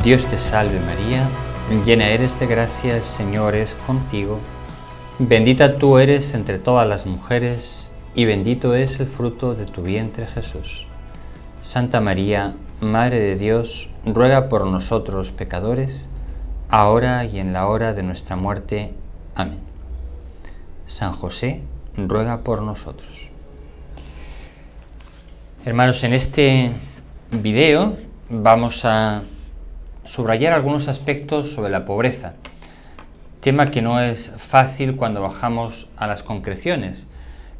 Dios te salve María, llena eres de gracia, el Señor es contigo. Bendita tú eres entre todas las mujeres, y bendito es el fruto de tu vientre Jesús. Santa María, Madre de Dios, ruega por nosotros pecadores, ahora y en la hora de nuestra muerte. Amén. San José, ruega por nosotros. Hermanos, en este video vamos a subrayar algunos aspectos sobre la pobreza, tema que no es fácil cuando bajamos a las concreciones,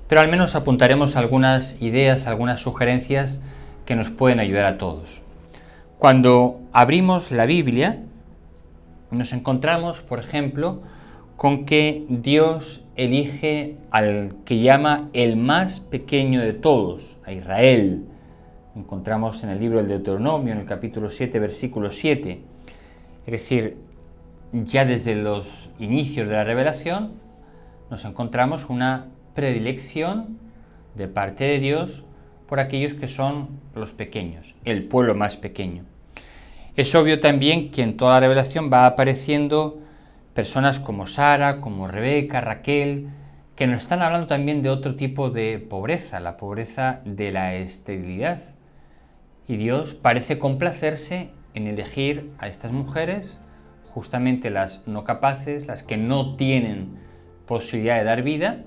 pero al menos apuntaremos algunas ideas, algunas sugerencias que nos pueden ayudar a todos. Cuando abrimos la Biblia, nos encontramos, por ejemplo, con que Dios elige al que llama el más pequeño de todos, a Israel. Encontramos en el libro del Deuteronomio, en el capítulo 7, versículo 7. Es decir, ya desde los inicios de la revelación nos encontramos una predilección de parte de Dios por aquellos que son los pequeños, el pueblo más pequeño. Es obvio también que en toda la revelación va apareciendo personas como Sara, como Rebeca, Raquel, que nos están hablando también de otro tipo de pobreza, la pobreza de la esterilidad. Y Dios parece complacerse en elegir a estas mujeres, justamente las no capaces, las que no tienen posibilidad de dar vida,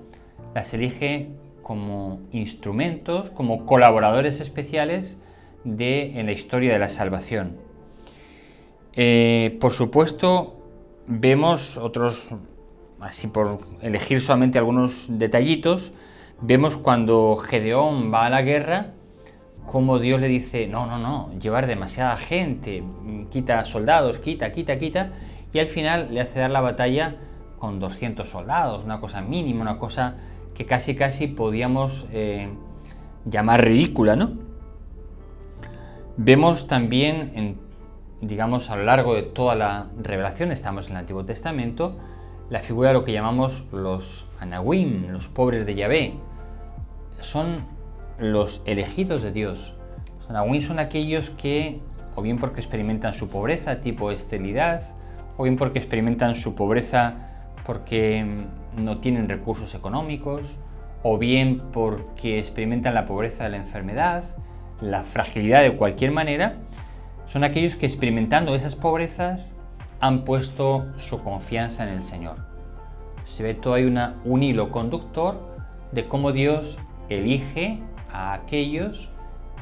las elige como instrumentos, como colaboradores especiales en la historia de la salvación. Por supuesto, vemos otros, así por elegir solamente algunos detallitos, vemos cuando Gedeón va a la guerra, como Dios le dice, no, llevar demasiada gente, quita soldados, quita, y al final le hace dar la batalla con 200 soldados, una cosa mínima, una cosa que casi podíamos llamar ridícula, ¿no? Vemos también, a lo largo de toda la revelación, estamos en el Antiguo Testamento, la figura de lo que llamamos los Anahuim, los pobres de Yahvé. Son los elegidos de Dios. Los Anahuim son aquellos que, o bien porque experimentan su pobreza, tipo esterilidad, o bien porque experimentan su pobreza porque no tienen recursos económicos, o bien porque experimentan la pobreza de la enfermedad, la fragilidad de cualquier manera. Son aquellos que, experimentando esas pobrezas, han puesto su confianza en el Señor. Se ve todo ahí un hilo conductor de cómo Dios elige a aquellos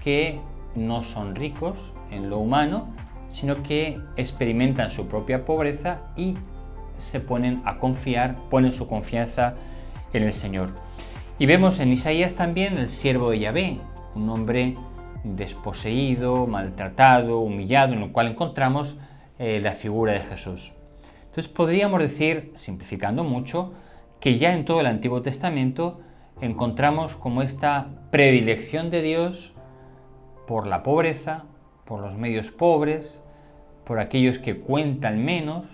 que no son ricos en lo humano, sino que experimentan su propia pobreza y se ponen a confiar, ponen su confianza en el Señor. Y vemos en Isaías también el siervo de Yahvé, un hombre desposeído, maltratado, humillado, en el cual encontramos la figura de Jesús. Entonces podríamos decir, simplificando mucho, que ya en todo el Antiguo Testamento encontramos como esta predilección de Dios por la pobreza, por los medios pobres, por aquellos que cuentan menos,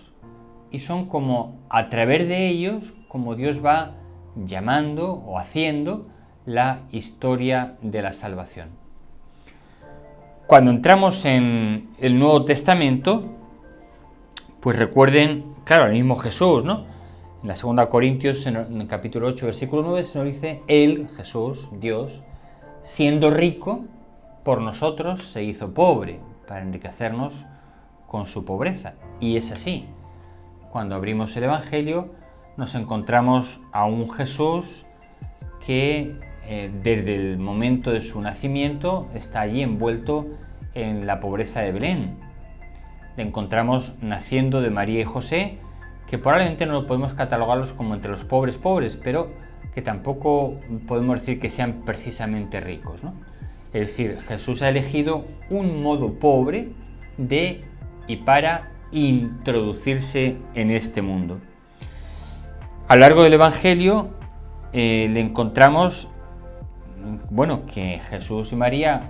y son como a través de ellos como Dios va llamando o haciendo la historia de la salvación. Cuando entramos en el Nuevo Testamento, pues recuerden, claro, el mismo Jesús, ¿no? En la 2 Corintios, en el capítulo 8, versículo 9, se nos dice, Él, Jesús, Dios, siendo rico, por nosotros se hizo pobre, para enriquecernos con su pobreza. Y es así. Cuando abrimos el Evangelio, nos encontramos a un Jesús que desde el momento de su nacimiento está allí envuelto en la pobreza de Belén. Le encontramos naciendo de María y José, que probablemente no lo podemos catalogarlos como entre los pobres, pero que tampoco podemos decir que sean precisamente ricos, ¿no? Es decir, Jesús ha elegido un modo pobre de y para introducirse en este mundo. A lo largo del Evangelio le encontramos, que Jesús y María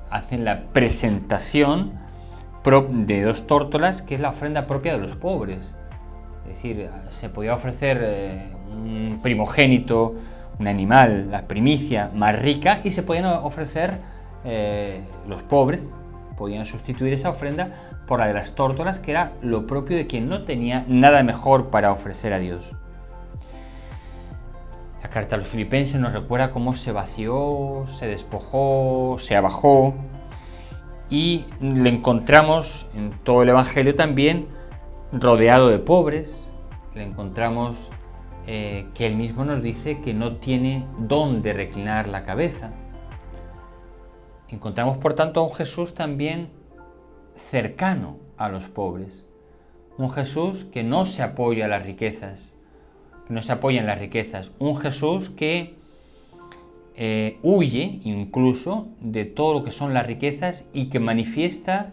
hacen la presentación de 2 tórtolas, que es la ofrenda propia de los pobres. Es decir, se podía ofrecer un primogénito, un animal, la primicia más rica, y se podían ofrecer los pobres, podían sustituir esa ofrenda por la de las tórtolas, que era lo propio de quien no tenía nada mejor para ofrecer a Dios. La carta a los Filipenses nos recuerda cómo se vació, se despojó, se abajó, y le encontramos en todo el Evangelio también rodeado de pobres. Le encontramos que él mismo nos dice que no tiene dónde reclinar la cabeza. Encontramos, por tanto, a un Jesús también cercano a los pobres, un Jesús que no se apoya a las riquezas, un Jesús que huye incluso de todo lo que son las riquezas y que manifiesta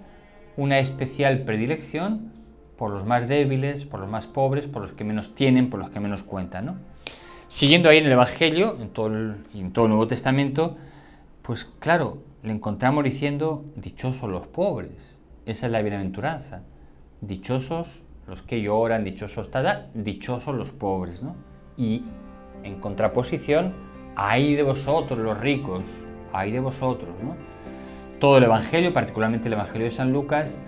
una especial predilección por los más débiles, por los más pobres, por los que menos tienen, por los que menos cuentan, ¿no? Siguiendo ahí en el Evangelio, en todo el Nuevo Testamento, pues claro, le encontramos diciendo: dichosos los pobres. Esa es la bienaventuranza. Dichosos los que lloran, dichosos los pobres, ¿no? Y en contraposición, ay de vosotros los ricos, ay de vosotros, ¿no? Todo el Evangelio, particularmente el Evangelio de San Lucas,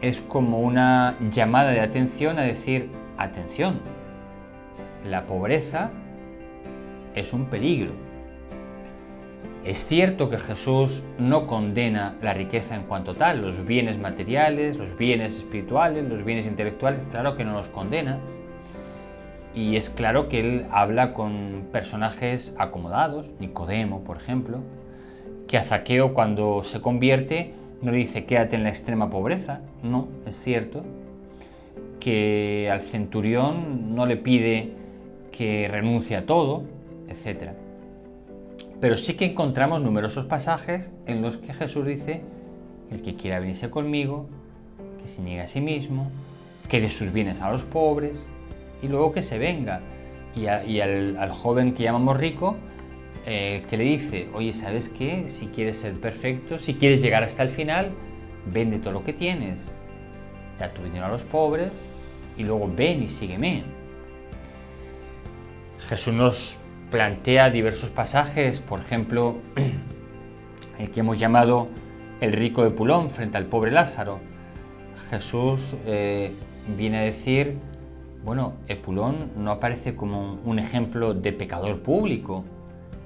es como una llamada de atención a decir: atención, la pobreza es un peligro. Es cierto que Jesús no condena la riqueza en cuanto tal, los bienes materiales, los bienes espirituales, los bienes intelectuales, claro que no los condena. Y es claro que él habla con personajes acomodados, Nicodemo, por ejemplo, que a Zaqueo, cuando se convierte, no le dice: quédate en la extrema pobreza. No, es cierto que al centurión no le pide que renuncie a todo, etc. Pero sí que encontramos numerosos pasajes en los que Jesús dice: el que quiera venirse conmigo, que se niegue a sí mismo, que dé sus bienes a los pobres, y luego que se venga. Y al joven que llamamos rico, que le dice: oye, ¿sabes qué? Si quieres ser perfecto, si quieres llegar hasta el final, vende todo lo que tienes, da tu dinero a los pobres y luego ven y sígueme. Jesús nos plantea diversos pasajes, por ejemplo, el que hemos llamado el rico de Epulón frente al pobre Lázaro. Jesús viene a decir: bueno, Epulón no aparece como un ejemplo de pecador público,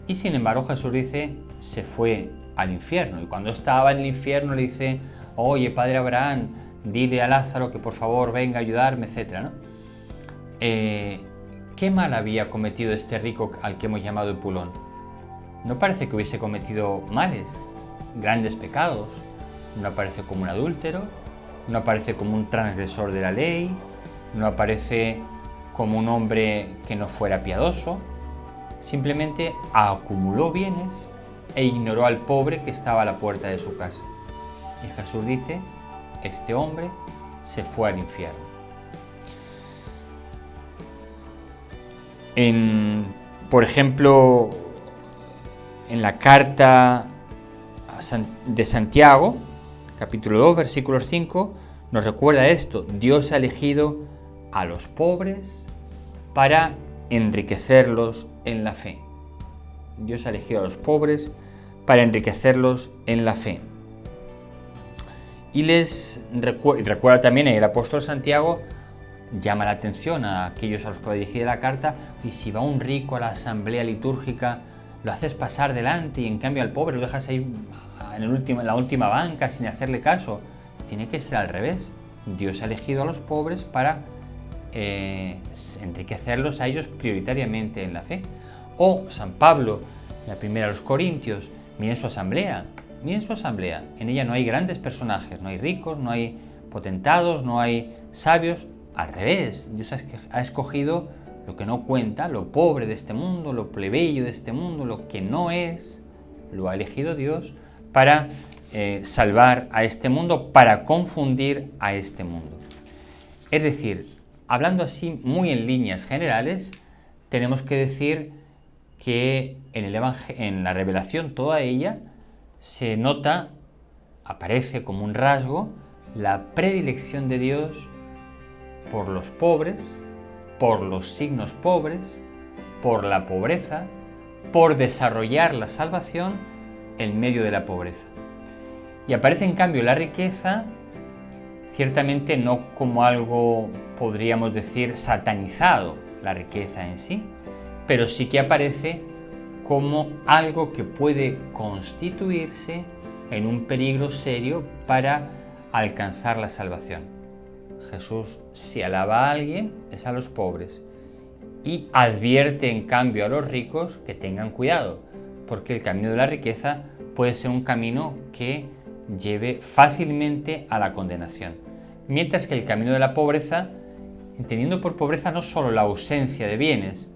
y sin embargo Jesús dice: se fue al infierno, y cuando estaba en el infierno le dice: oye, padre Abraham, dile a Lázaro que por favor venga a ayudarme, etc., ¿no? ¿Qué mal había cometido este rico al que hemos llamado Epulón? No parece que hubiese cometido males, grandes pecados. No aparece como un adúltero, no aparece como un transgresor de la ley, no aparece como un hombre que no fuera piadoso. Simplemente acumuló bienes e ignoró al pobre que estaba a la puerta de su casa. Y Jesús dice: este hombre se fue al infierno. Por ejemplo, en la carta de Santiago, capítulo 2, versículo 5, nos recuerda esto: Dios ha elegido a los pobres para enriquecerlos en la fe. Dios ha elegido a los pobres para enriquecerlos en la fe. Y recuerda también el apóstol Santiago, llama la atención a aquellos a los que va dirigida la carta: y si va un rico a la asamblea litúrgica, lo haces pasar delante, y en cambio al pobre lo dejas ahí en la última banca sin hacerle caso. Tiene que ser al revés. Dios ha elegido a los pobres para enriquecerlos a ellos prioritariamente en la fe. O San Pablo, en la primera a los Corintios, miren su asamblea, en ella no hay grandes personajes, no hay ricos, no hay potentados, no hay sabios. Al revés, Dios ha escogido lo que no cuenta, lo pobre de este mundo, lo plebeyo de este mundo, lo que no es, lo ha elegido Dios para salvar a este mundo, para confundir a este mundo. Es decir, hablando así muy en líneas generales, tenemos que decir que en la revelación, toda ella, se nota, aparece como un rasgo, la predilección de Dios por los pobres, por los signos pobres, por la pobreza, por desarrollar la salvación en medio de la pobreza. Y aparece en cambio la riqueza, ciertamente no como algo, podríamos decir, satanizado, la riqueza en sí, pero sí que aparece como algo que puede constituirse en un peligro serio para alcanzar la salvación. Jesús, si alaba a alguien, es a los pobres, y advierte en cambio a los ricos que tengan cuidado, porque el camino de la riqueza puede ser un camino que lleve fácilmente a la condenación, mientras que el camino de la pobreza, entendiendo por pobreza no solo la ausencia de bienes,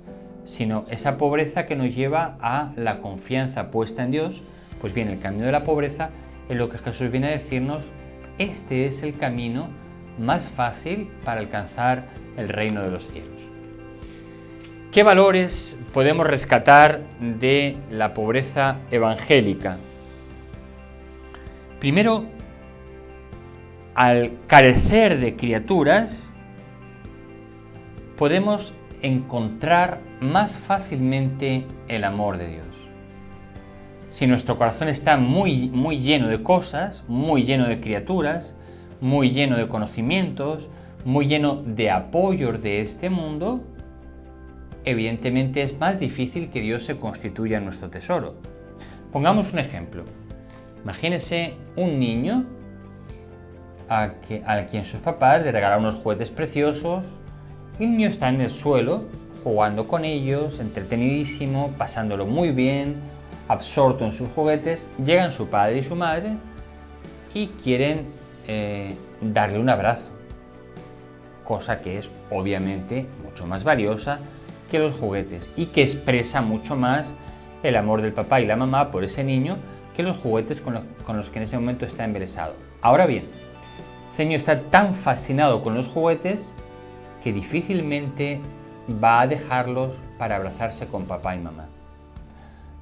sino esa pobreza que nos lleva a la confianza puesta en Dios, pues bien, el camino de la pobreza es lo que Jesús viene a decirnos: este es el camino más fácil para alcanzar el reino de los cielos. ¿Qué valores podemos rescatar de la pobreza evangélica? Primero, al carecer de criaturas, podemos encontrar más fácilmente el amor de Dios. Si nuestro corazón está muy lleno de cosas, muy lleno de criaturas, muy lleno de conocimientos, muy lleno de apoyos de este mundo, evidentemente es más difícil que Dios se constituya en nuestro tesoro. Pongamos un ejemplo. Imagínese un niño a quien sus papás le regalaron unos juguetes preciosos, y el niño está en el suelo jugando con ellos, entretenidísimo, pasándolo muy bien, absorto en sus juguetes. Llegan su padre y su madre y quieren darle un abrazo, cosa que es obviamente mucho más valiosa que los juguetes y que expresa mucho más el amor del papá y la mamá por ese niño que los juguetes con los que en ese momento está embelesado. Ahora bien, ese niño está tan fascinado con los juguetes que difícilmente va a dejarlos para abrazarse con papá y mamá.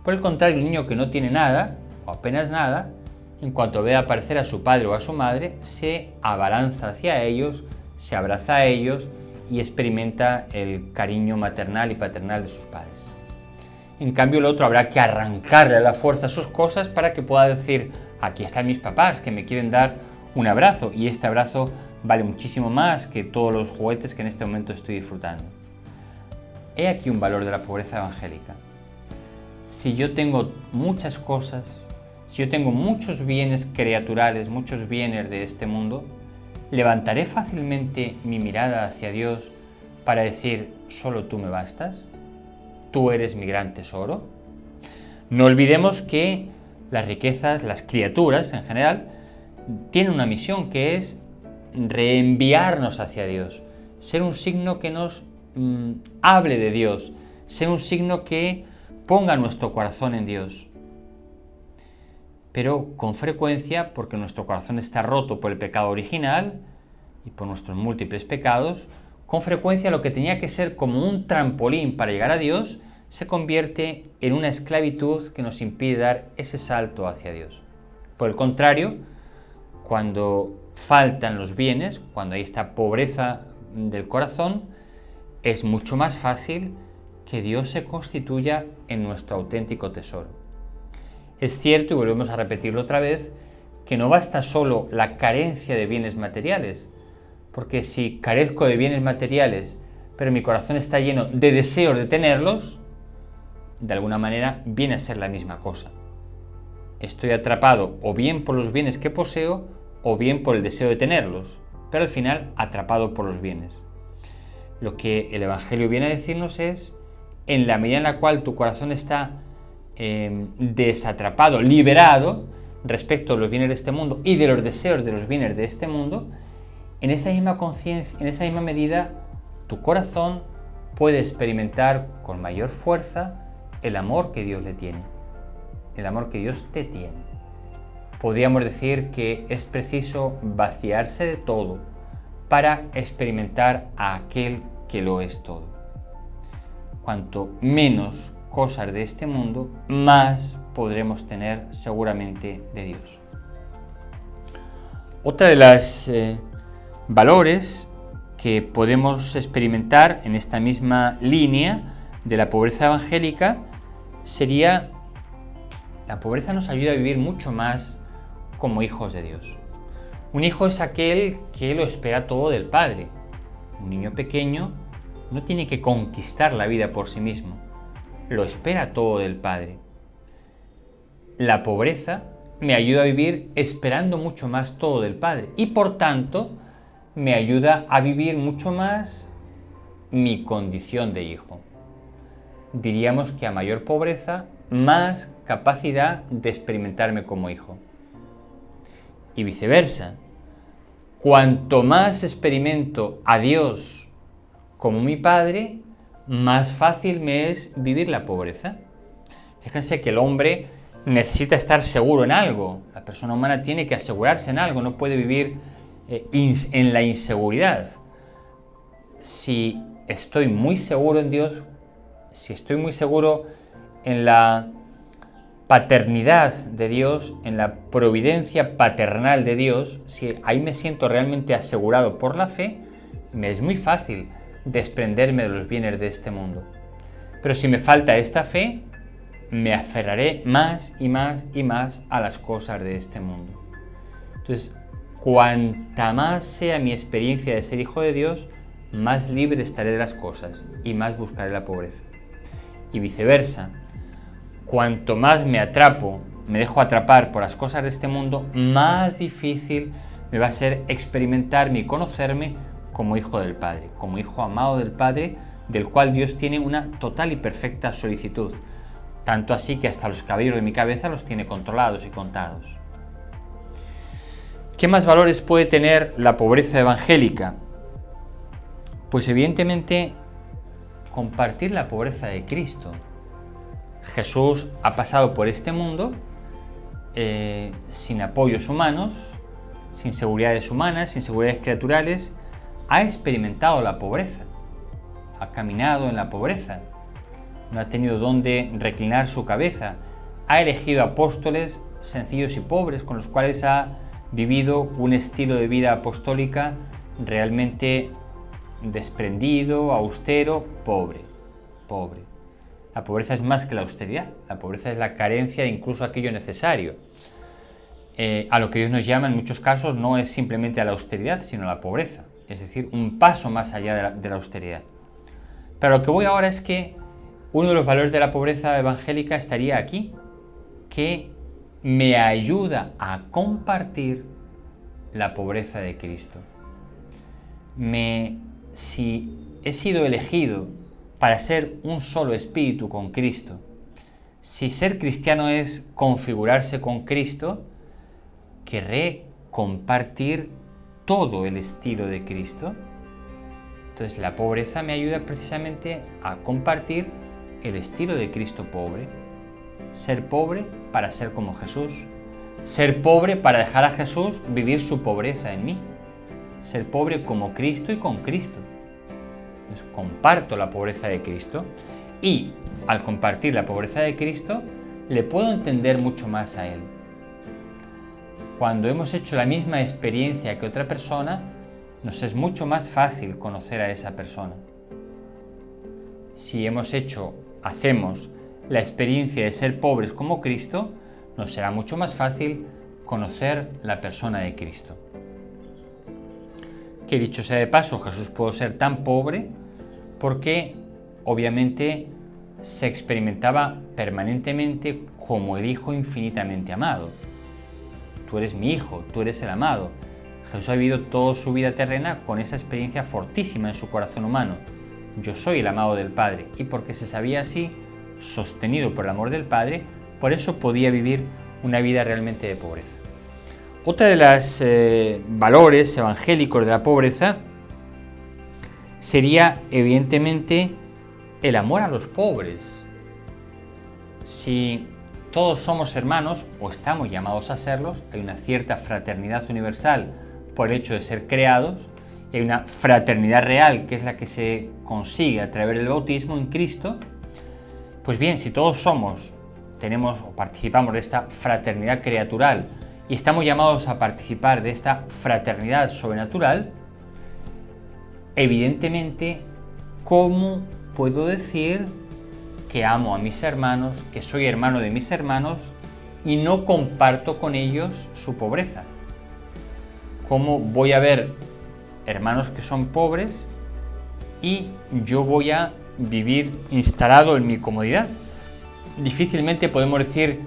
Por el contrario, un niño que no tiene nada, o apenas nada, en cuanto ve aparecer a su padre o a su madre, se abalanza hacia ellos, se abraza a ellos y experimenta el cariño maternal y paternal de sus padres. En cambio, el otro habrá que arrancarle a la fuerza sus cosas para que pueda decir: aquí están mis papás que me quieren dar un abrazo, y este abrazo vale muchísimo más que todos los juguetes que en este momento estoy disfrutando. He aquí un valor de la pobreza evangélica. Si yo tengo muchas cosas, si yo tengo muchos bienes criaturales, muchos bienes de este mundo, ¿levantaré fácilmente mi mirada hacia Dios para decir: solo tú me bastas? ¿Tú eres mi gran tesoro? No olvidemos que las riquezas, las criaturas en general, tienen una misión, que es reenviarnos hacia Dios, ser un signo que nos hable de Dios, ser un signo que ponga nuestro corazón en Dios. Pero con frecuencia, porque nuestro corazón está roto por el pecado original y por nuestros múltiples pecados, con frecuencia lo que tenía que ser como un trampolín para llegar a Dios se convierte en una esclavitud que nos impide dar ese salto hacia Dios. Por el contrario, cuando faltan los bienes, cuando hay esta pobreza del corazón, es mucho más fácil que Dios se constituya en nuestro auténtico tesoro. Es cierto, y volvemos a repetirlo otra vez, que no basta solo la carencia de bienes materiales, porque si carezco de bienes materiales, pero mi corazón está lleno de deseos de tenerlos, de alguna manera viene a ser la misma cosa. Estoy atrapado o bien por los bienes que poseo, o bien por el deseo de tenerlos, pero al final atrapado por los bienes. Lo que el Evangelio viene a decirnos es: en la medida en la cual tu corazón está desatrapado, liberado respecto a los bienes de este mundo y de los deseos de los bienes de este mundo, en esa misma conciencia, en esa misma medida, tu corazón puede experimentar con mayor fuerza el amor que Dios le tiene, el amor que Dios te tiene. Podríamos decir que es preciso vaciarse de todo para experimentar a aquel que lo es todo. Cuanto menos cosas de este mundo, más podremos tener seguramente de Dios. Otra de las valores que podemos experimentar en esta misma línea de la pobreza evangélica sería: la pobreza nos ayuda a vivir mucho más como hijos de Dios. Un hijo es aquel que lo espera todo del Padre. Un niño pequeño no tiene que conquistar la vida por sí mismo, lo espera todo del Padre. La pobreza me ayuda a vivir esperando mucho más todo del Padre y por tanto me ayuda a vivir mucho más mi condición de hijo. Diríamos que a mayor pobreza, más capacidad de experimentarme como hijo. Y viceversa. Cuanto más experimento a Dios como mi Padre, más fácil me es vivir la pobreza. Fíjense que el hombre necesita estar seguro en algo. La persona humana tiene que asegurarse en algo, no puede vivir en la inseguridad. Si estoy muy seguro en Dios, si estoy muy seguro en la paternidad de Dios, en la providencia paternal de Dios, si ahí me siento realmente asegurado por la fe, me es muy fácil desprenderme de los bienes de este mundo. Pero si me falta esta fe, me aferraré más y más y más a las cosas de este mundo. Entonces, cuanta más sea mi experiencia de ser hijo de Dios, más libre estaré de las cosas y más buscaré la pobreza. Y viceversa, cuanto más me dejo atrapar por las cosas de este mundo, más difícil me va a ser experimentarme y conocerme como hijo del Padre, como hijo amado del Padre, del cual Dios tiene una total y perfecta solicitud. Tanto así que hasta los cabellos de mi cabeza los tiene controlados y contados. ¿Qué más valores puede tener la pobreza evangélica? Pues evidentemente compartir la pobreza de Cristo. Jesús ha pasado por este mundo sin apoyos humanos, sin seguridades humanas, sin seguridades criaturales. Ha experimentado la pobreza, ha caminado en la pobreza, no ha tenido dónde reclinar su cabeza, ha elegido apóstoles sencillos y pobres con los cuales ha vivido un estilo de vida apostólica realmente desprendido, austero, pobre. La pobreza es más que la austeridad, la pobreza es la carencia de incluso aquello necesario. A lo que Dios nos llama en muchos casos no es simplemente a la austeridad, sino a la pobreza, es decir, un paso más allá de la austeridad. Pero lo que voy ahora es que uno de los valores de la pobreza evangélica estaría aquí, que me ayuda a compartir la pobreza de Cristo. Si he sido elegido para ser un solo espíritu con Cristo, si ser cristiano es configurarse con Cristo, querré compartir todo el estilo de Cristo. Entonces la pobreza me ayuda precisamente a compartir el estilo de Cristo pobre. Ser pobre para ser como Jesús. Ser pobre para dejar a Jesús vivir su pobreza en mí. Ser pobre como Cristo y con Cristo. Entonces, comparto la pobreza de Cristo y al compartir la pobreza de Cristo le puedo entender mucho más a Él. Cuando hemos hecho la misma experiencia que otra persona, nos es mucho más fácil conocer a esa persona. Si hacemos la experiencia de ser pobres como Cristo, nos será mucho más fácil conocer la persona de Cristo. Que dicho sea de paso, Jesús pudo ser tan pobre porque obviamente se experimentaba permanentemente como el Hijo infinitamente amado. Tú eres mi Hijo, tú eres el amado. Jesús ha vivido toda su vida terrena con esa experiencia fortísima en su corazón humano. Yo soy el amado del Padre, y porque se sabía así, sostenido por el amor del Padre, por eso podía vivir una vida realmente de pobreza. Otra de los valores evangélicos de la pobreza sería evidentemente el amor a los pobres. Si todos somos hermanos, o estamos llamados a serlos, hay una cierta fraternidad universal por el hecho de ser creados, y hay una fraternidad real que es la que se consigue a través del bautismo en Cristo. Pues bien, si todos tenemos o participamos de esta fraternidad creatural y estamos llamados a participar de esta fraternidad sobrenatural, evidentemente, ¿cómo puedo decir que amo a mis hermanos, que soy hermano de mis hermanos, y no comparto con ellos su pobreza? ¿Cómo voy a ver hermanos que son pobres y yo voy a vivir instalado en mi comodidad? Difícilmente podemos decir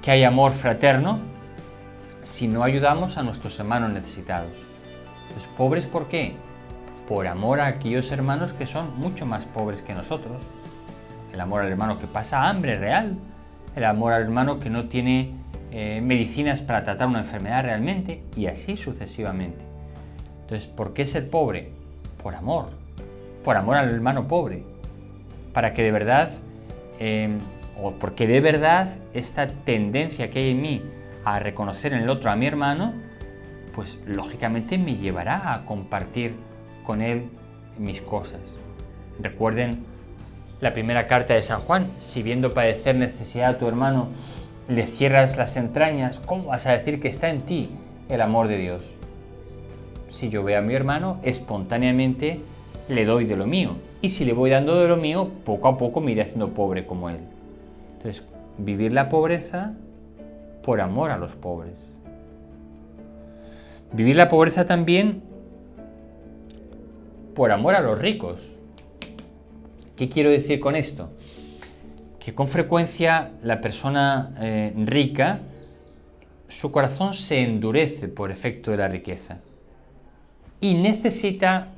que hay amor fraterno si no ayudamos a nuestros hermanos necesitados. Pues pobres, ¿por qué? Por amor a aquellos hermanos que son mucho más pobres que nosotros. El amor al hermano que pasa hambre real, el amor al hermano que no tiene medicinas para tratar una enfermedad realmente, y así sucesivamente. Entonces, ¿por qué ser pobre? Por amor al hermano pobre, para que de verdad, o porque de verdad esta tendencia que hay en mí a reconocer en el otro a mi hermano, pues lógicamente me llevará a compartir con él mis cosas. Recuerden la primera carta de San Juan: si viendo padecer necesidad a tu hermano le cierras las entrañas, ¿cómo vas a decir que está en ti el amor de Dios? Si yo veo a mi hermano, espontáneamente le doy de lo mío, y si le voy dando de lo mío, poco a poco me iré haciendo pobre como él. Entonces, vivir la pobreza por amor a los pobres. Vivir la pobreza también por amor a los ricos. ¿Qué quiero decir con esto? Que con frecuencia la persona rica, su corazón se endurece por efecto de la riqueza y necesita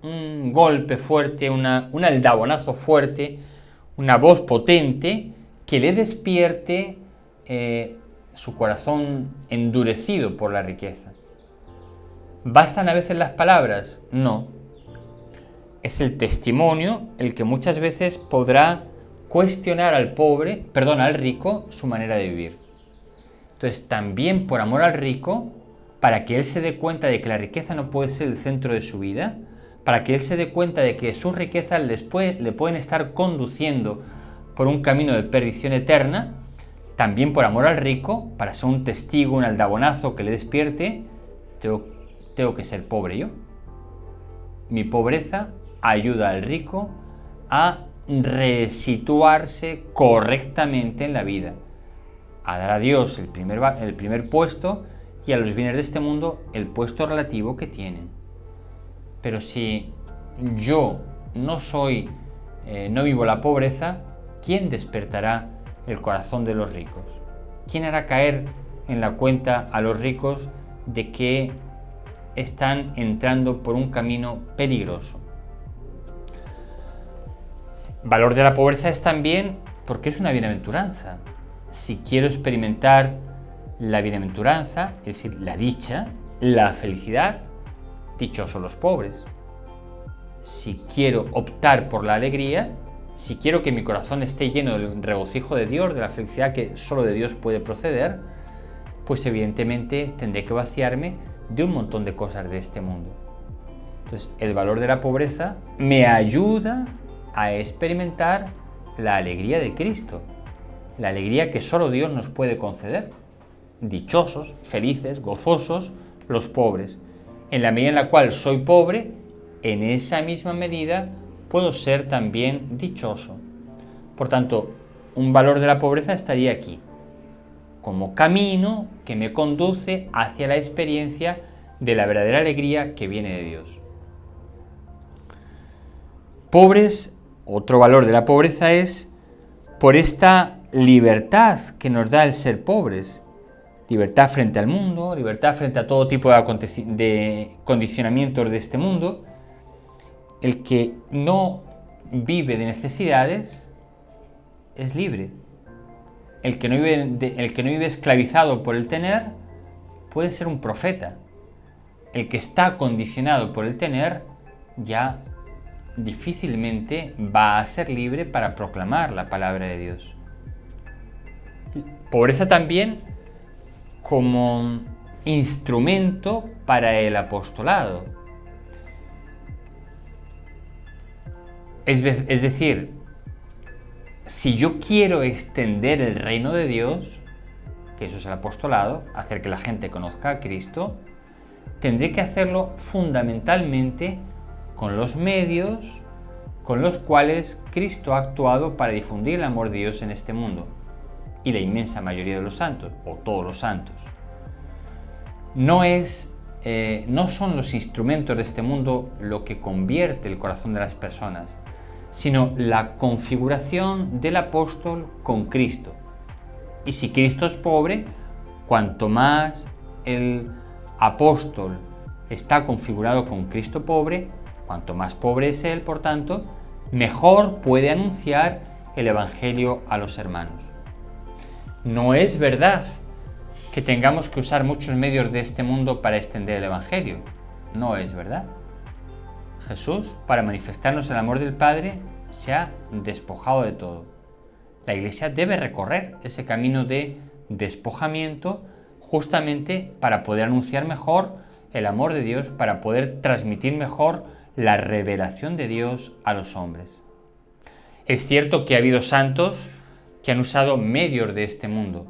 un golpe fuerte, un aldabonazo fuerte, una voz potente que le despierte su corazón endurecido por la riqueza. ¿Bastan a veces las palabras? No. Es el testimonio el que muchas veces podrá cuestionar al rico, su manera de vivir. Entonces, también por amor al rico, para que él se dé cuenta de que la riqueza no puede ser el centro de su vida, para que él se dé cuenta de que sus riquezas le pueden estar conduciendo por un camino de perdición eterna, también por amor al rico, para ser un testigo, un aldabonazo que le despierte, tengo que ser pobre yo. Mi pobreza ayuda al rico a resituarse correctamente en la vida, a dar a Dios el primer puesto y a los bienes de este mundo el puesto relativo que tienen. Pero si yo no vivo la pobreza, ¿quién despertará el corazón de los ricos? ¿Quién hará caer en la cuenta a los ricos de que están entrando por un camino peligroso? Valor de la pobreza es también porque es una bienaventuranza. Si quiero experimentar la bienaventuranza, es decir, la dicha, la felicidad, dichosos los pobres. Si quiero optar por la alegría, si quiero que mi corazón esté lleno del regocijo de Dios, de la felicidad que solo de Dios puede proceder, pues evidentemente tendré que vaciarme de un montón de cosas de este mundo. Entonces, el valor de la pobreza me ayuda a experimentar la alegría de Cristo, la alegría que solo Dios nos puede conceder. Dichosos, felices, gozosos los pobres. En la medida en la cual soy pobre, en esa misma medida puedo ser también dichoso. Por tanto, un valor de la pobreza estaría aquí, como camino que me conduce hacia la experiencia de la verdadera alegría que viene de Dios. Pobres, otro valor de la pobreza es por esta libertad que nos da el ser pobres. Libertad frente al mundo, libertad frente a todo tipo de condicionamientos de este mundo. El que no vive de necesidades es libre. El que no vive esclavizado por el tener puede ser un profeta. El que está condicionado por el tener ya difícilmente va a ser libre para proclamar la palabra de Dios. Pobreza también como instrumento para el apostolado. Es decir, si yo quiero extender el reino de Dios, que eso es el apostolado, hacer que la gente conozca a Cristo, tendré que hacerlo fundamentalmente con los medios con los cuales Cristo ha actuado para difundir el amor de Dios en este mundo. y la inmensa mayoría de los santos, o todos los santos. No son los instrumentos de este mundo lo que convierte el corazón de las personas, sino la configuración del apóstol con Cristo. Y si Cristo es pobre, cuanto más el apóstol está configurado con Cristo pobre, cuanto más pobre es él, por tanto, mejor puede anunciar el Evangelio a los hermanos. No es verdad que tengamos que usar muchos medios de este mundo para extender el Evangelio. No es verdad. Jesús, para manifestarnos el amor del Padre, se ha despojado de todo. La Iglesia debe recorrer ese camino de despojamiento justamente para poder anunciar mejor el amor de Dios, para poder transmitir mejor la revelación de Dios a los hombres. Es cierto que ha habido santos que han usado medios de este mundo.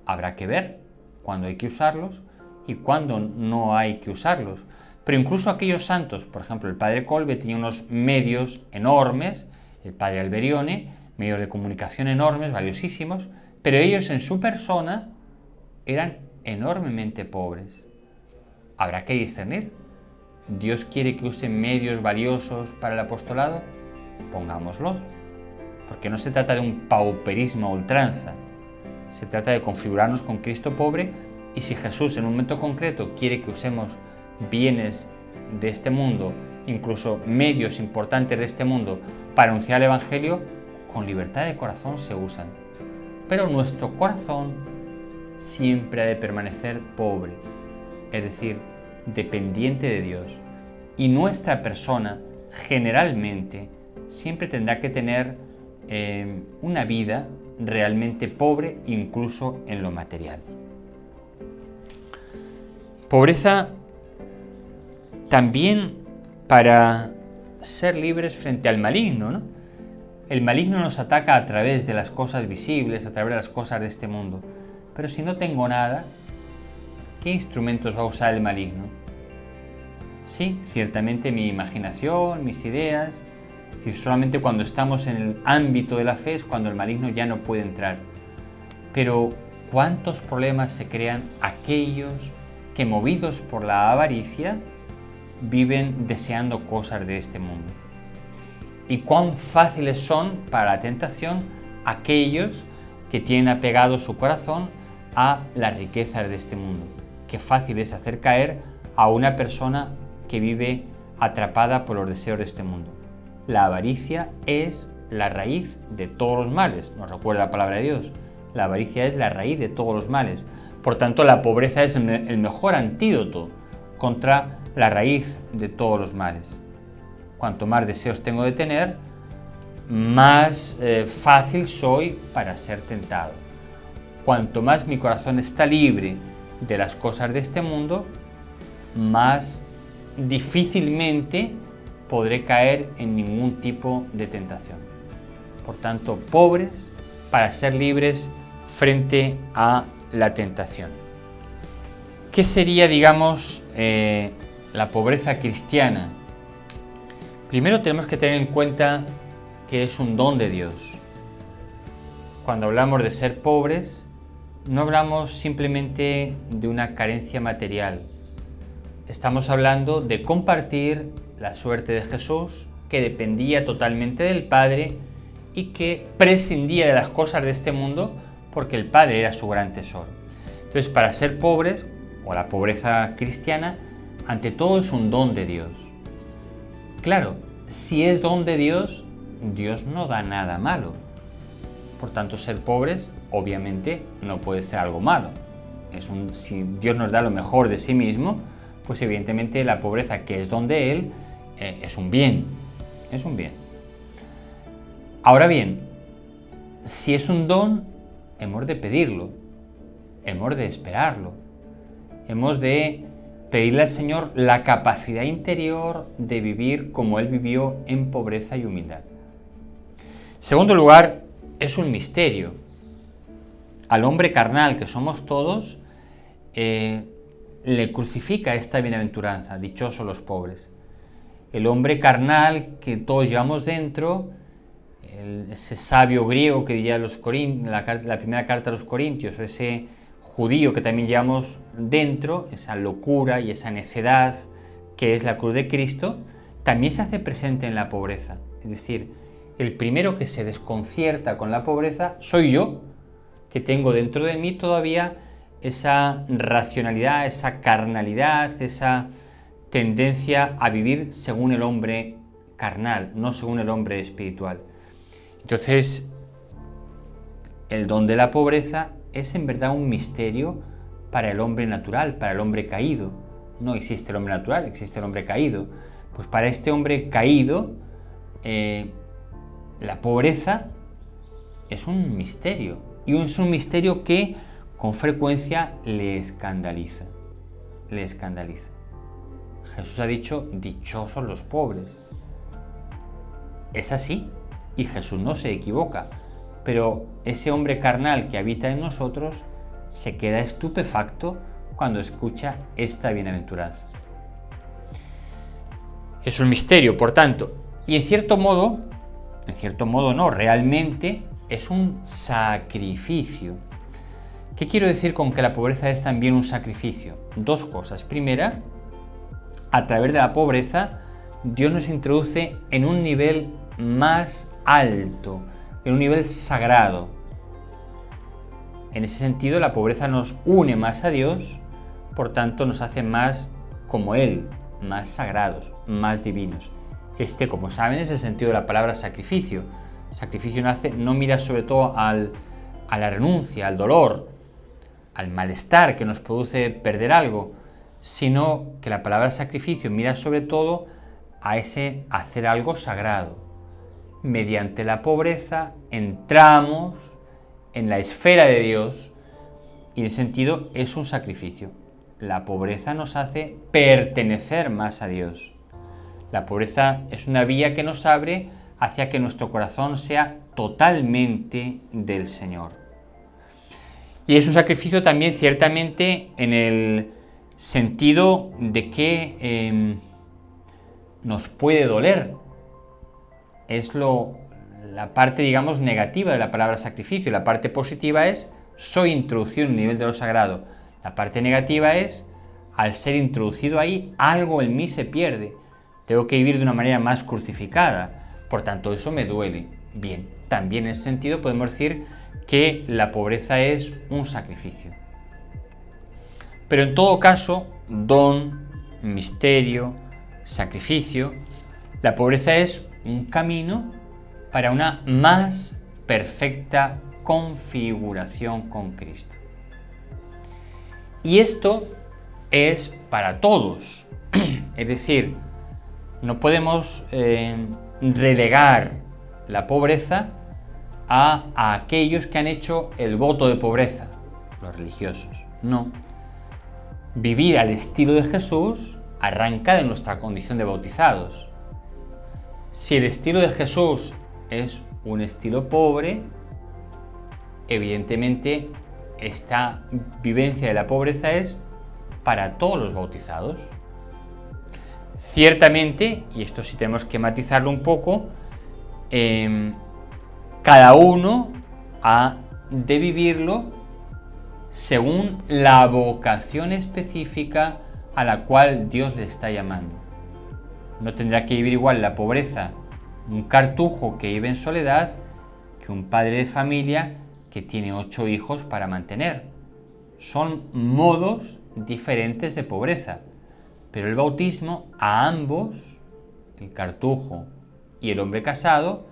Habrá que ver cuándo hay que usarlos y cuándo no hay que usarlos. Pero incluso aquellos santos, por ejemplo, el padre Kolbe tenía unos medios enormes, el padre Alberione, medios de comunicación enormes, valiosísimos, pero ellos en su persona eran enormemente pobres. Habrá que discernir. ¿Dios quiere que use medios valiosos para el apostolado? Pongámoslos. Porque no se trata de un pauperismo a ultranza. Se trata de configurarnos con Cristo pobre, y si Jesús en un momento concreto quiere que usemos bienes de este mundo, incluso medios importantes de este mundo, para anunciar el Evangelio, con libertad de corazón se usan. Pero nuestro corazón siempre ha de permanecer pobre, es decir, dependiente de Dios. Y nuestra persona, generalmente, siempre tendrá que tener una vida realmente pobre, incluso en lo material. Pobreza también para ser libres frente al maligno, ¿no? El maligno nos ataca a través de las cosas visibles, a través de las cosas de este mundo. Pero si no tengo nada, ¿qué instrumentos va a usar el maligno? Sí, ciertamente mi imaginación, mis ideas. Es decir, solamente cuando estamos en el ámbito de la fe es cuando el maligno ya no puede entrar. Pero ¿cuántos problemas se crean aquellos que, movidos por la avaricia, viven deseando cosas de este mundo? Y cuán fáciles son para la tentación aquellos que tienen apegado su corazón a las riquezas de este mundo. Qué fácil es hacer caer a una persona que vive atrapada por los deseos de este mundo. La avaricia es la raíz de todos los males, nos recuerda la palabra de Dios. La avaricia es la raíz de todos los males. Por tanto, la pobreza es el mejor antídoto contra la raíz de todos los males. Cuanto más deseos tengo de tener, más fácil soy para ser tentado. Cuanto más mi corazón está libre de las cosas de este mundo, más difícilmente podré caer en ningún tipo de tentación. Por tanto, pobres para ser libres frente a la tentación. ¿Qué sería, digamos, la pobreza cristiana? Primero tenemos que tener en cuenta que es un don de Dios. Cuando hablamos de ser pobres, no hablamos simplemente de una carencia material. Estamos hablando de compartir la suerte de Jesús, que dependía totalmente del Padre y que prescindía de las cosas de este mundo porque el Padre era su gran tesoro. Entonces, para ser pobres, o la pobreza cristiana, ante todo es un don de Dios. Claro, si es don de Dios, Dios no da nada malo. Por tanto, ser pobres, obviamente, no puede ser algo malo. Si Dios nos da lo mejor de sí mismo, pues evidentemente la pobreza, que es don de Él, es un bien. Es un bien. Ahora bien, si es un don, hemos de pedirlo, hemos de esperarlo, hemos de pedirle al Señor la capacidad interior de vivir como Él vivió en pobreza y humildad. En segundo lugar, es un misterio. Al hombre carnal que somos todos, le crucifica esta bienaventuranza, dichosos los pobres. El hombre carnal que todos llevamos dentro ese sabio griego que diría la primera carta a los Corintios, o ese judío que también llevamos dentro, esa locura y esa necedad que es la cruz de Cristo, también se hace presente en la pobreza. Es decir, el primero que se desconcierta con la pobreza soy yo, que tengo dentro de mí todavía esa racionalidad, esa carnalidad, esa tendencia a vivir según el hombre carnal, no según el hombre espiritual. Entonces, el don de la pobreza es en verdad un misterio para el hombre natural, para el hombre caído. No existe el hombre natural, existe el hombre caído. Pues para este hombre caído, la pobreza es un misterio. Y es un misterio que con frecuencia le escandaliza. Le escandaliza. Jesús ha dicho, dichosos los pobres. Es así, y Jesús no se equivoca, pero ese hombre carnal que habita en nosotros se queda estupefacto cuando escucha esta bienaventuranza. Es un misterio, por tanto, y en cierto modo no, realmente es un sacrificio. ¿Qué quiero decir con que la pobreza es también un sacrificio? Dos cosas. Primera, a través de la pobreza, Dios nos introduce en un nivel más alto, en un nivel sagrado. En ese sentido, la pobreza nos une más a Dios, por tanto nos hace más como Él, más sagrados, más divinos. Como saben, es el sentido de la palabra sacrificio. Sacrificio no mira sobre todo a la renuncia, al dolor, al malestar que nos produce perder algo, sino que la palabra sacrificio mira sobre todo a ese hacer algo sagrado. Mediante la pobreza entramos en la esfera de Dios y en ese sentido es un sacrificio. La pobreza nos hace pertenecer más a Dios. La pobreza es una vía que nos abre hacia que nuestro corazón sea totalmente del Señor. Y es un sacrificio también ciertamente en el sentido de que nos puede doler. Es la parte, digamos, negativa de la palabra sacrificio. La parte positiva es, soy introducido en el nivel de lo sagrado. La parte negativa es, al ser introducido ahí, algo en mí se pierde. Tengo que vivir de una manera más crucificada. Por tanto, eso me duele. Bien, también en ese sentido podemos decir que la pobreza es un sacrificio. Pero en todo caso, don, misterio, sacrificio, la pobreza es un camino para una más perfecta configuración con Cristo. Y esto es para todos. Es decir, no podemos relegar la pobreza a aquellos que han hecho el voto de pobreza, los religiosos. No. Vivir al estilo de Jesús arranca de nuestra condición de bautizados. Si el estilo de Jesús es un estilo pobre, evidentemente esta vivencia de la pobreza es para todos los bautizados. Ciertamente, y esto sí tenemos que matizarlo un poco, cada uno ha de vivirlo según la vocación específica a la cual Dios le está llamando. No tendrá que vivir igual la pobreza un cartujo que vive en soledad que un padre de familia que tiene 8 hijos para mantener. Son modos diferentes de pobreza, pero el bautismo a ambos, el cartujo y el hombre casado,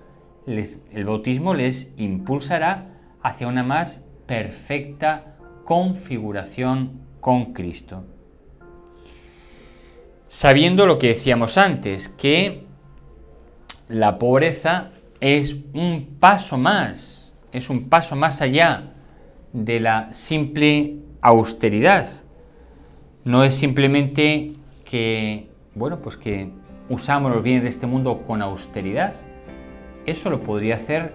el bautismo les impulsará hacia una más perfecta configuración con Cristo. Sabiendo lo que decíamos antes, que la pobreza es un paso más allá de la simple austeridad. No es simplemente que usamos los bienes de este mundo con austeridad. Eso lo podría hacer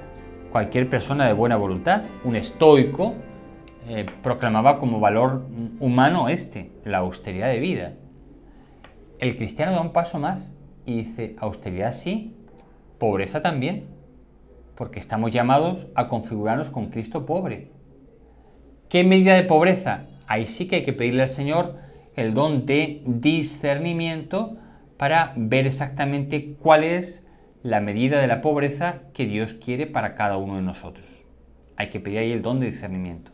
cualquier persona de buena voluntad. Un estoico proclamaba como valor humano la austeridad de vida. El cristiano da un paso más y dice, austeridad sí, pobreza también. porque estamos llamados a configurarnos con Cristo pobre. ¿Qué medida de pobreza? Ahí sí que hay que pedirle al Señor el don de discernimiento para ver exactamente cuál es la medida de la pobreza que Dios quiere para cada uno de nosotros. Hay que pedir ahí el don de discernimiento.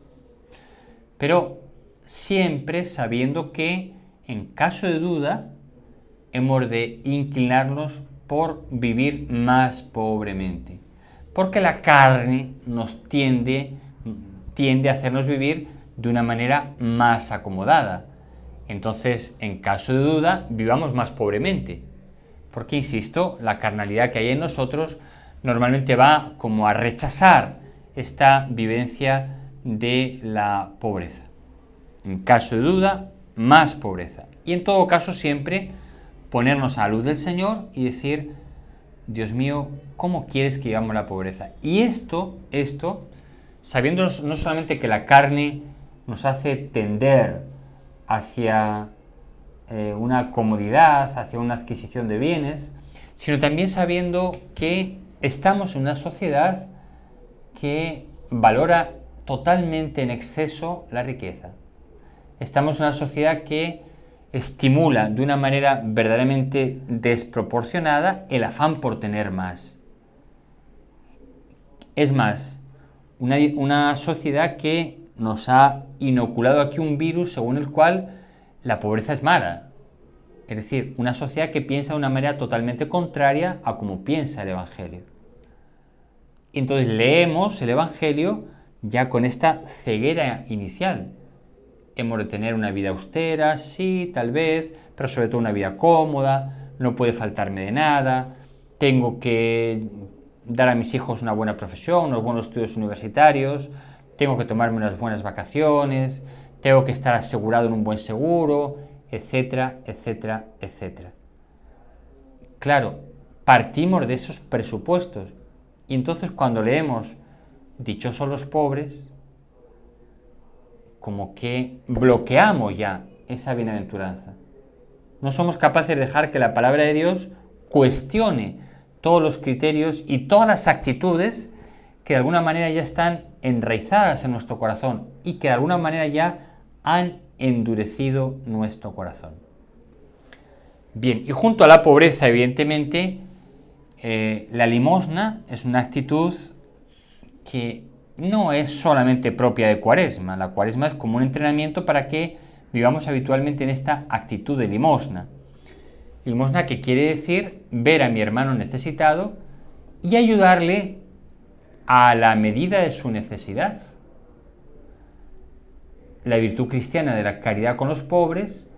Pero siempre sabiendo que en caso de duda hemos de inclinarnos por vivir más pobremente. Porque la carne nos tiende a hacernos vivir de una manera más acomodada. Entonces, en caso de duda, vivamos más pobremente. Porque, insisto, la carnalidad que hay en nosotros normalmente va como a rechazar esta vivencia de la pobreza. En caso de duda, más pobreza. Y en todo caso, siempre ponernos a la luz del Señor y decir: Dios mío, ¿cómo quieres que vivamos la pobreza? Y esto, sabiendo no solamente que la carne nos hace tender hacia una comodidad, hacia una adquisición de bienes, sino también sabiendo que estamos en una sociedad que valora totalmente en exceso la riqueza. Estamos en una sociedad que estimula de una manera verdaderamente desproporcionada el afán por tener más. Es más, una sociedad que nos ha inoculado aquí un virus según el cual la pobreza es mala. Es decir, una sociedad que piensa de una manera totalmente contraria a como piensa el Evangelio. Y entonces leemos el Evangelio ya con esta ceguera inicial. Hemos de tener una vida austera, sí, tal vez, pero sobre todo una vida cómoda, no puede faltarme de nada, tengo que dar a mis hijos una buena profesión, unos buenos estudios universitarios, tengo que tomarme unas buenas vacaciones, tengo que estar asegurado en un buen seguro, etcétera, etcétera, etcétera. Claro, partimos de esos presupuestos y entonces cuando leemos dichosos los pobres, como que bloqueamos ya esa bienaventuranza. No somos capaces de dejar que la palabra de Dios cuestione todos los criterios y todas las actitudes que de alguna manera ya están enraizadas en nuestro corazón y que de alguna manera ya han endurecido nuestro corazón. Bien, y junto a la pobreza, evidentemente, la limosna es una actitud que no es solamente propia de Cuaresma. La Cuaresma es como un entrenamiento para que vivamos habitualmente en esta actitud de limosna. Limosna que quiere decir ver a mi hermano necesitado y ayudarle a la medida de su necesidad. La virtud cristiana de la caridad con los pobres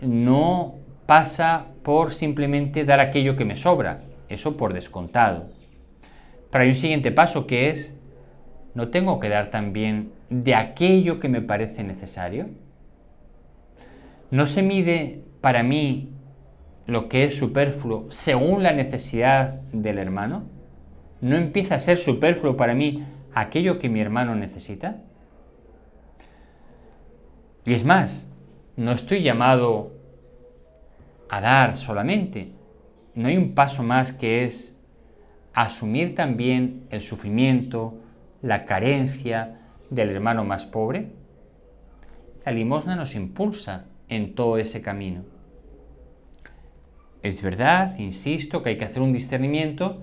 no pasa por simplemente dar aquello que me sobra, eso por descontado. Pero hay un siguiente paso que es: ¿no tengo que dar también de aquello que me parece necesario? ¿No se mide para mí lo que es superfluo según la necesidad del hermano? ¿No empieza a ser superfluo para mí aquello que mi hermano necesita? Y es más, no estoy llamado a dar solamente. No hay un paso más que es asumir también el sufrimiento, la carencia del hermano más pobre. La limosna nos impulsa en todo ese camino. Es verdad, insisto, que hay que hacer un discernimiento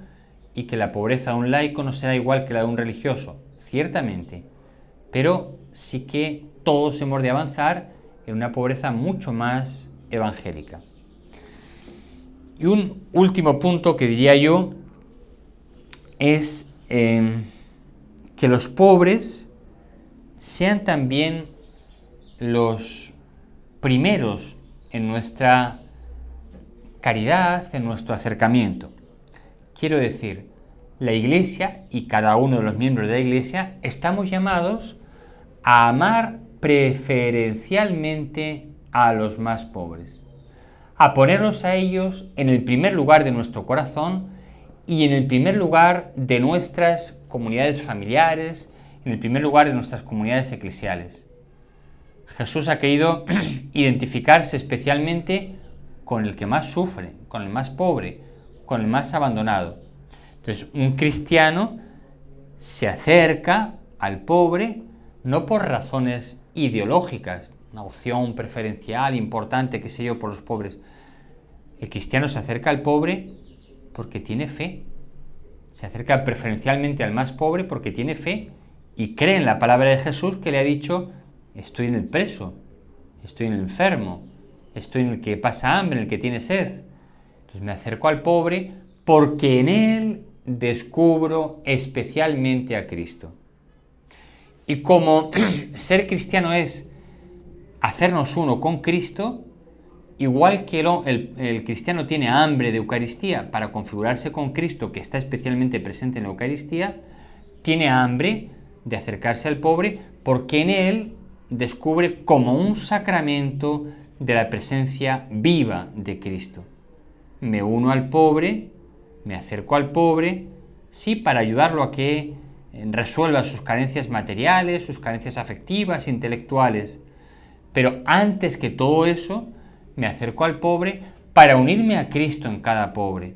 y que la pobreza de un laico no será igual que la de un religioso, ciertamente, pero sí que todos hemos de avanzar en una pobreza mucho más evangélica. Y un último punto que diría yo es que los pobres sean también los primeros en nuestra caridad, en nuestro acercamiento. Quiero decir, la Iglesia y cada uno de los miembros de la Iglesia estamos llamados a amar preferencialmente a los más pobres, a ponernos a ellos en el primer lugar de nuestro corazón y en el primer lugar de nuestras comunidades familiares, en el primer lugar de nuestras comunidades eclesiales. Jesús ha querido identificarse especialmente con el que más sufre, con el más pobre, con el más abandonado. Entonces Entonces, un cristiano se acerca al pobre no por razones ideológicas, una opción preferencial importante, qué sé yo, por los pobres. El cristiano se acerca al pobre porque tiene fe. Se acerca preferencialmente al más pobre porque tiene fe y cree en la palabra de Jesús, que le ha dicho: estoy en el preso, estoy en el enfermo, estoy en el que pasa hambre, en el que tiene sed. Entonces me acerco al pobre porque en él descubro especialmente a Cristo. Y como ser cristiano es hacernos uno con Cristo, igual que el cristiano tiene hambre de Eucaristía para configurarse con Cristo, que está especialmente presente en la Eucaristía, tiene hambre de acercarse al pobre porque en él descubre como un sacramento de la presencia viva de Cristo. Me uno al pobre, me acerco al pobre, sí, para ayudarlo a que resuelva sus carencias materiales, sus carencias afectivas, intelectuales. Pero antes que todo eso, me acerco al pobre para unirme a Cristo en cada pobre.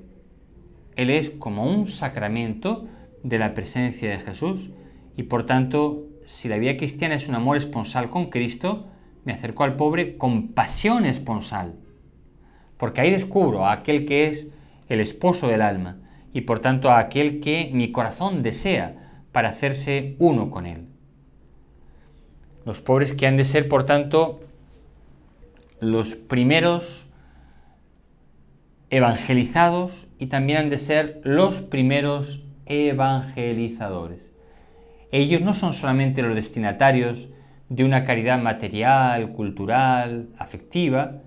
Él es como un sacramento de la presencia de Jesús y por tanto, si la vida cristiana es un amor esponsal con Cristo, me acerco al pobre con pasión esponsal, porque ahí descubro a aquel que es el esposo del alma y por tanto a aquel que mi corazón desea para hacerse uno con él. Los pobres que han de ser, por tanto, los primeros evangelizados y también han de ser los primeros evangelizadores. Ellos no son solamente los destinatarios de una caridad material, cultural, afectiva,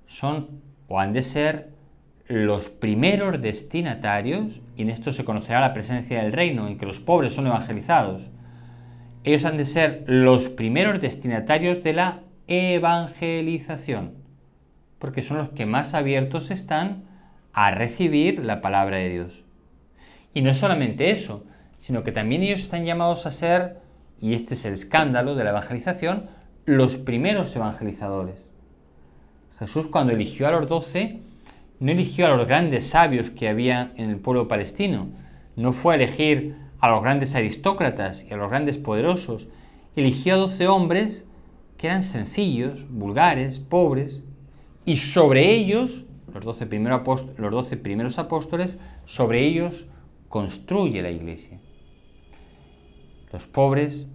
son o han de ser los primeros destinatarios, y en esto se conocerá la presencia del reino, en que los pobres son evangelizados. Ellos han de ser los primeros destinatarios de la evangelización, porque son los que más abiertos están a recibir la palabra de Dios. Y no solamente eso, sino que también ellos están llamados a ser, y este es el escándalo de la evangelización, los primeros evangelizadores. Jesús, cuando eligió a los 12, no eligió a los grandes sabios que había en el pueblo palestino, no fue a elegir a los grandes aristócratas y a los grandes poderosos, eligió a 12 hombres que eran sencillos, vulgares, pobres, y sobre ellos, los 12 primeros apóstoles, sobre ellos construye la Iglesia. Los pobres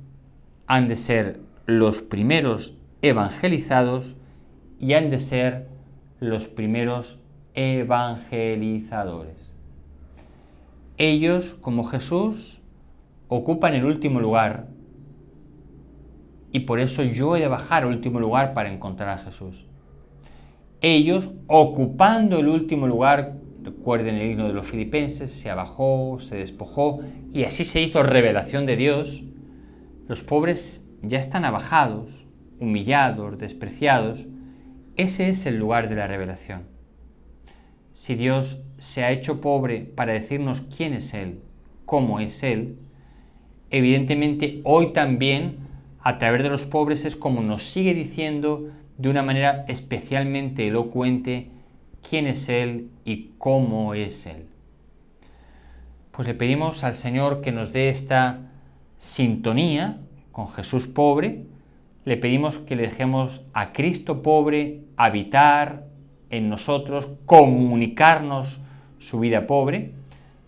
han de ser los primeros evangelizados y han de ser los primeros evangelizadores. Ellos, como Jesús, ocupan el último lugar y por eso yo he de bajar al último lugar para encontrar a Jesús. Ellos, ocupando el último lugar, recuerden el himno de los filipenses, se abajó, se despojó y así se hizo revelación de Dios. Los pobres ya están abajados, humillados, despreciados. Ese es el lugar de la revelación. Si Dios se ha hecho pobre para decirnos quién es Él, cómo es Él, evidentemente hoy también, a través de los pobres, es como nos sigue diciendo de una manera especialmente elocuente quién es Él y cómo es Él. Pues le pedimos al Señor que nos dé esta sintonía con Jesús pobre, le pedimos que le dejemos a Cristo pobre habitar en nosotros, comunicarnos su vida pobre.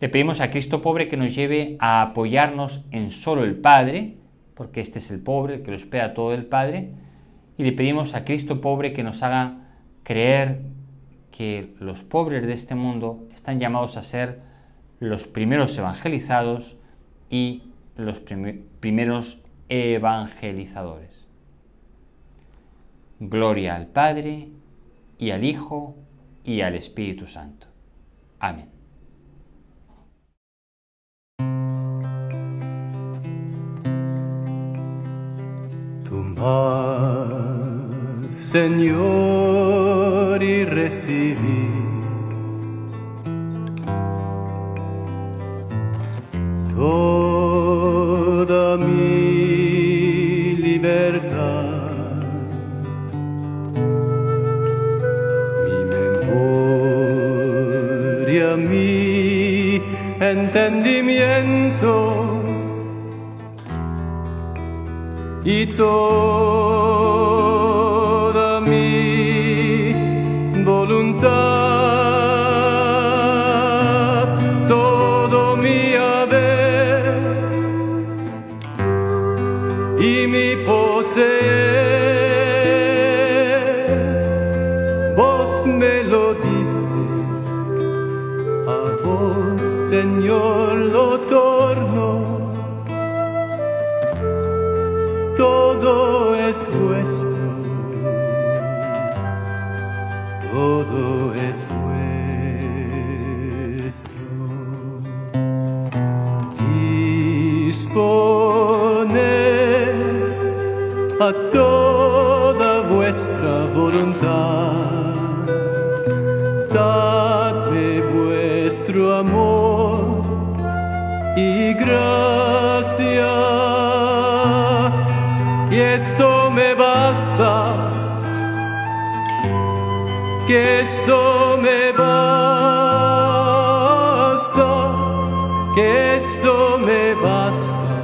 Le pedimos a Cristo pobre que nos lleve a apoyarnos en solo el Padre, porque este es el pobre, el que lo espera todo del Padre. Y le pedimos a Cristo pobre que nos haga creer que los pobres de este mundo están llamados a ser los primeros evangelizados y los primeros evangelizadores. Gloria al Padre, y al Hijo, y al Espíritu Santo. Amén. Tomad, Señor, y recibid toda mi libertad, mi entendimiento y toda mi voluntad, todo mi haber y mi poseer, vos me lo diste. A vos, Señor, lo torno, todo es vuestro, todo es vuestro. Disponed a toda vuestra voluntad, dadme vuestro amor y gracia, y esto me basta, que esto me basta, que esto me basta.